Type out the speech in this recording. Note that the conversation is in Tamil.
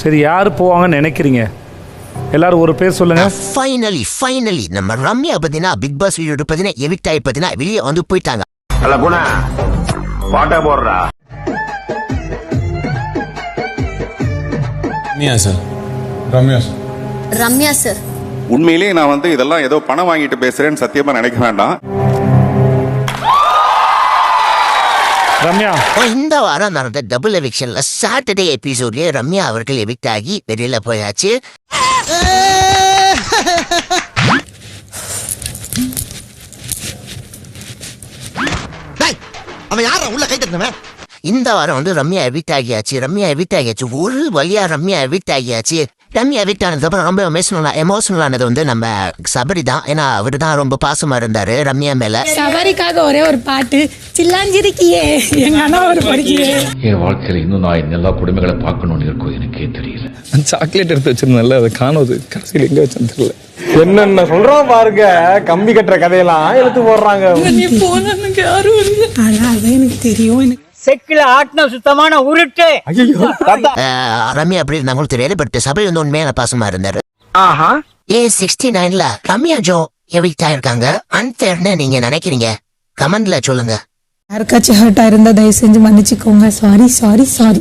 சரி, யார் போவாங்கன்னு நினைக்கிறீங்க? எல்லாரும் ஒரு பேர் சொல்லுங்க. ஃபைனலி நம்ம ரம்யா பார்த்தீங்கன்னா பிக் பாஸ் வீடியோ பார்த்தீங்கன்னா எவிக்ட் ஆகி பார்த்தீங்கன்னா வெளியே வந்து போயிட்டாங்க. அல்ல குணா பாட்டா போடுறா. ரம்யா சார் உண்மையிலேயே நான் வந்து இதெல்லாம் ஏதோ பணம் வாங்கிட்டு பேசுறேன்னு சத்தியமா நினைக்க வேண்டாம். ரம்யா, இந்த வாரம் நடந்த டபுள் எவிக்ஷன்ல சாட்டர்டே எபிசோட்லயே ரம்யா அவர்கள் எவிக்ட் ஆகி வெளியில போயாச்சு. அவன் யார உள்ள கை தட்டினவன்? இந்த வாரம் வந்து ரம்யா எவிக்ட் ஆகியாச்சு. ஒரு வழியா ரம்யா எவிக்ட் ஆகியாச்சு. ரம்யா எவிக்ட் ஆனதுக்கப்புறம் ரொம்ப எமோஷனலானது வந்து நம்ம சபரி தான். ஏன்னா அவரு தான் ரொம்ப பாசமா இருந்தாரு ரம்யா மேல. சபரிக்காக ஒரே ஒரு பாட்டு, சில்லாஞ்சிருக்கியே எங்க அண்ணா ஒரு படிக்கியே. என் வாழ்க்கையில இன்னும் நான் எல்லா குடும்பங்களை பார்க்கணும்னு இருக்கும் எனக்கே தெரியல. சாக்லேட் எடுத்து வச்சிருந்தேன்ல, அதை காணோது. கடைசியில் எங்க வச்சேன்னு தெரியல. என்னென்ன சொல்றோம் பாருங்க, கம்பி கட்டுற கதையெல்லாம் எடுத்து போடுறாங்க. நீ போனனுக்கு யாரும் இல்லை. அதான் எனக்கு தெரியும். எனக்கு செக்கில ஆட்டின சுத்தமான உருட்டு. ரம்யா அப்படி இருந்தாங்களும் தெரியல. பட் சபரி வந்து உண்மையான பாசமா இருந்தாரு. A69ல ரம்யா ஜோ எவிக்ட் ஆயிருக்காங்க. அன்ஃபேர்னு நீங்க நினைக்கிறீங்க? கமெண்ட்ல சொல்லுங்க. யாருக்காச்சும் ஹர்ட் ஆயிருந்தா தயவு செஞ்சு மன்னிச்சுக்கோங்க. சாரி.